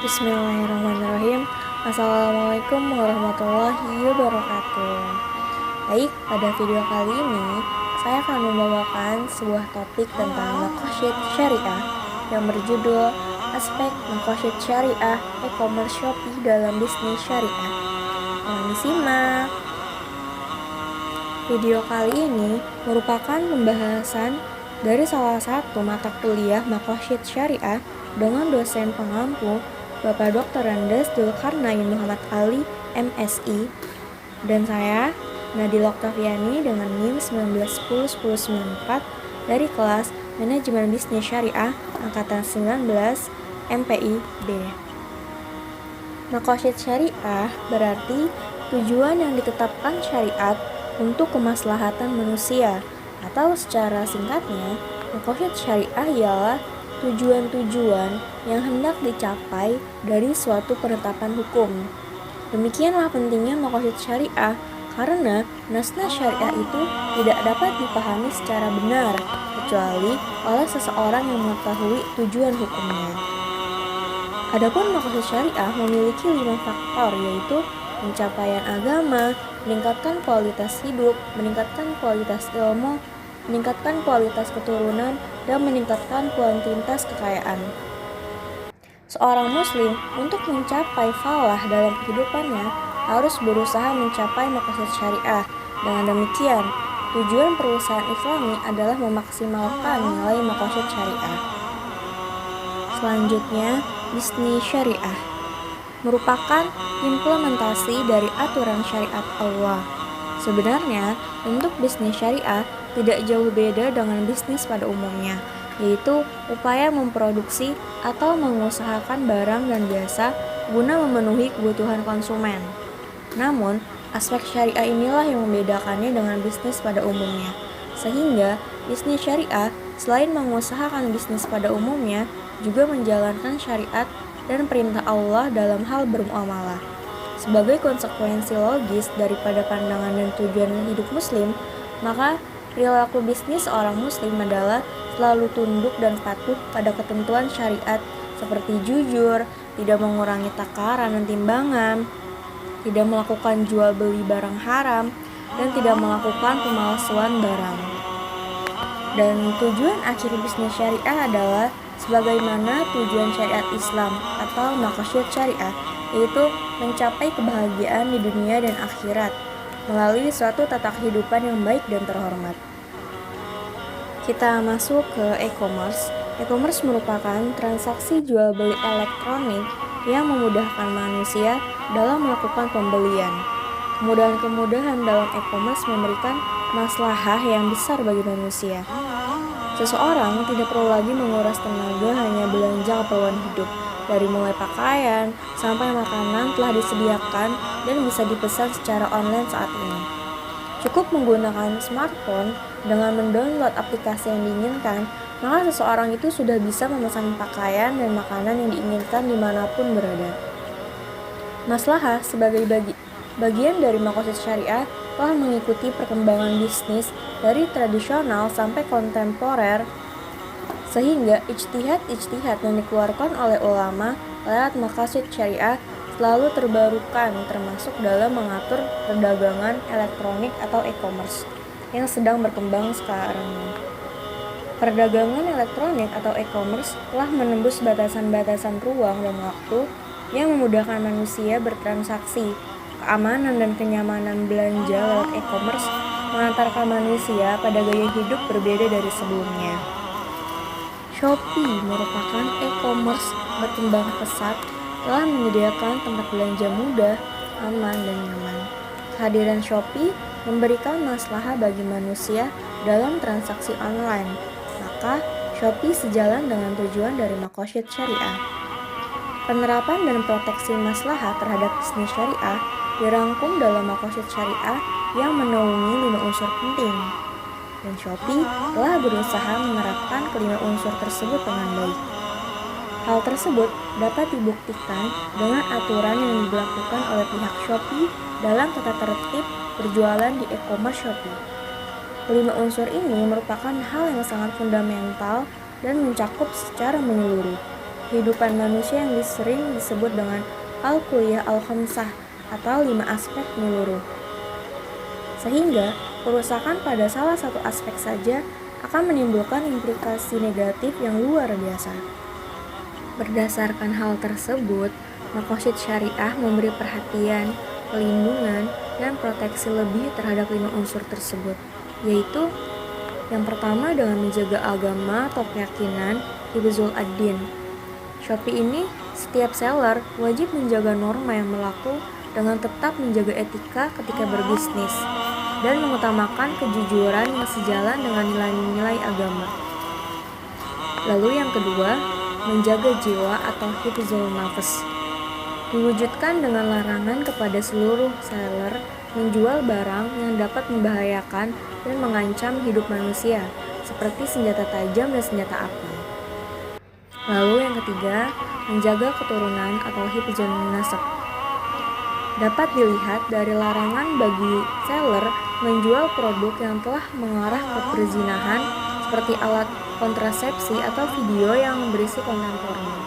Bismillahirrahmanirrahim. Assalamualaikum warahmatullahi wabarakatuh. Baik, pada video kali ini saya akan membawakan sebuah topik tentang maqasid syariah yang berjudul Aspek Maqasid Syariah E-commerce Shopee dalam Bisnis Syariah. Mohon disimak. Video kali ini merupakan pembahasan dari salah satu mata kuliah Maqasid Syariah dengan dosen pengampu Bapak Dr. Andes Dzulkarnain Muhammad Ali, MSI, dan saya, Nadila Oktaviani dengan NIM 19101094 dari kelas Manajemen Bisnis Syariah Angkatan 19 MPI B. Maqasid syariah berarti tujuan yang ditetapkan syariat untuk kemaslahatan manusia, atau secara singkatnya, maqasid syariah ialah tujuan-tujuan yang hendak dicapai dari suatu penetapan hukum. Demikianlah pentingnya maqasid syariah, karena nas-nas syariah itu tidak dapat dipahami secara benar, kecuali oleh seseorang yang mengetahui tujuan hukumnya. Adapun maqasid syariah memiliki 5 faktor, yaitu pencapaian agama, meningkatkan kualitas hidup, meningkatkan kualitas ilmu, meningkatkan kualitas keturunan, dan meningkatkan kuantitas kekayaan. Seorang muslim untuk mencapai falah dalam kehidupannya harus berusaha mencapai maqasid syariah. Dengan demikian, tujuan perusahaan Islami adalah memaksimalkan nilai maqasid syariah. Selanjutnya, bisnis syariah merupakan implementasi dari aturan syariat Allah. Sebenarnya, bentuk bisnis syariah tidak jauh beda dengan bisnis pada umumnya, yaitu upaya memproduksi atau mengusahakan barang dan jasa guna memenuhi kebutuhan konsumen. Namun, aspek syariah inilah yang membedakannya dengan bisnis pada umumnya, sehingga bisnis syariah selain mengusahakan bisnis pada umumnya, juga menjalankan syariat dan perintah Allah dalam hal bermuamalah. Sebagai konsekuensi logis daripada pandangan dan tujuan hidup muslim, maka perilaku bisnis seorang muslim adalah selalu tunduk dan patuh pada ketentuan syariat seperti jujur, tidak mengurangi takaran dan timbangan, tidak melakukan jual beli barang haram, dan tidak melakukan pemalsuan barang. Dan tujuan akhir bisnis syariah adalah sebagaimana tujuan syariat Islam atau maqasid syariah, yaitu mencapai kebahagiaan di dunia dan akhirat melalui suatu tata kehidupan yang baik dan terhormat. Kita masuk ke e-commerce. E-commerce merupakan transaksi jual beli elektronik yang memudahkan manusia dalam melakukan pembelian. Kemudahan-kemudahan dalam e-commerce memberikan maslahah yang besar bagi manusia. Seseorang tidak perlu lagi menguras tenaga hanya belanja keperluan hidup. Dari mulai pakaian sampai makanan telah disediakan dan bisa dipesan secara online saat ini. Cukup menggunakan smartphone dengan mendownload aplikasi yang diinginkan, maka seseorang itu sudah bisa memesan pakaian dan makanan yang diinginkan dimanapun berada. Maslahah sebagai bagian dari maqasid syariah telah mengikuti perkembangan bisnis dari tradisional sampai kontemporer, sehingga ijtihad yang dikeluarkan oleh ulama lewat maqasid syariah selalu terbarukan, termasuk dalam mengatur perdagangan elektronik atau e-commerce yang sedang berkembang sekarang. Perdagangan elektronik atau e-commerce telah menembus batasan-batasan ruang dan waktu yang memudahkan manusia bertransaksi. Keamanan dan kenyamanan belanja lewat e-commerce mengantarkan manusia pada gaya hidup berbeda dari sebelumnya. Shopee merupakan e-commerce berkembang pesat, telah menyediakan tempat belanja mudah, aman, dan nyaman. Kehadiran Shopee memberikan maslahah bagi manusia dalam transaksi online, maka Shopee sejalan dengan tujuan dari maqasid syariah. Penerapan dan proteksi maslahah terhadap bisnis syariah dirangkum dalam maqasid syariah yang menaungi 5 unsur penting. Dan Shopee telah berusaha menerapkan kelima unsur tersebut dengan baik. Hal tersebut dapat dibuktikan dengan aturan yang diberlakukan oleh pihak Shopee dalam tata tertib berjualan di e-commerce Shopee. Kelima unsur ini merupakan hal yang sangat fundamental dan mencakup secara menyeluruh. kehidupan manusia yang sering disebut dengan al-kulliyah al-khamsah atau 5 aspek menyeluruh. Sehingga kerusakan pada salah satu aspek saja akan menimbulkan implikasi negatif yang luar biasa. Berdasarkan hal tersebut, Maqasid Syariah memberi perhatian, pelindungan, dan proteksi lebih terhadap 5 unsur tersebut, yaitu yang pertama dengan menjaga agama atau keyakinan, hifzul ad-din. Shopee ini, setiap seller wajib menjaga norma yang berlaku dengan tetap menjaga etika ketika berbisnis dan mengutamakan kejujuran yang sejalan dengan nilai-nilai agama. Lalu yang kedua, menjaga jiwa atau hifzul nafs. Diwujudkan dengan larangan kepada seluruh seller menjual barang yang dapat membahayakan dan mengancam hidup manusia, seperti senjata tajam dan senjata api. Lalu yang ketiga, menjaga keturunan atau hifzul nasab. Dapat dilihat dari larangan bagi seller menjual produk yang telah mengarah ke perzinahan seperti alat kontrasepsi atau video yang berisi konten porno.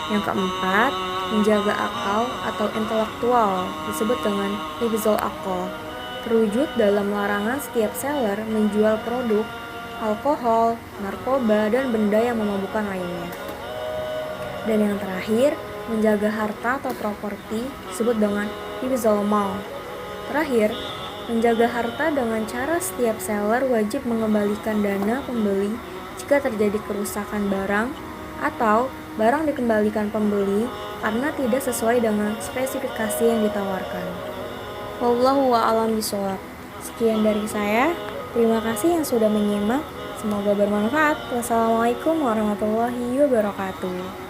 Yang keempat, menjaga akal atau intelektual disebut dengan hifzul aql. Terwujud dalam larangan setiap seller menjual produk alkohol, narkoba, dan benda yang memabukkan lainnya. Dan yang terakhir, menjaga harta atau properti disebut dengan hifzul mal. Terakhir, menjaga harta dengan cara setiap seller wajib mengembalikan dana pembeli jika terjadi kerusakan barang atau barang dikembalikan pembeli karena tidak sesuai dengan spesifikasi yang ditawarkan. Wallahu a'lam bishawab. Sekian dari saya. Terima kasih yang sudah menyimak. Semoga bermanfaat. Wassalamualaikum warahmatullahi wabarakatuh.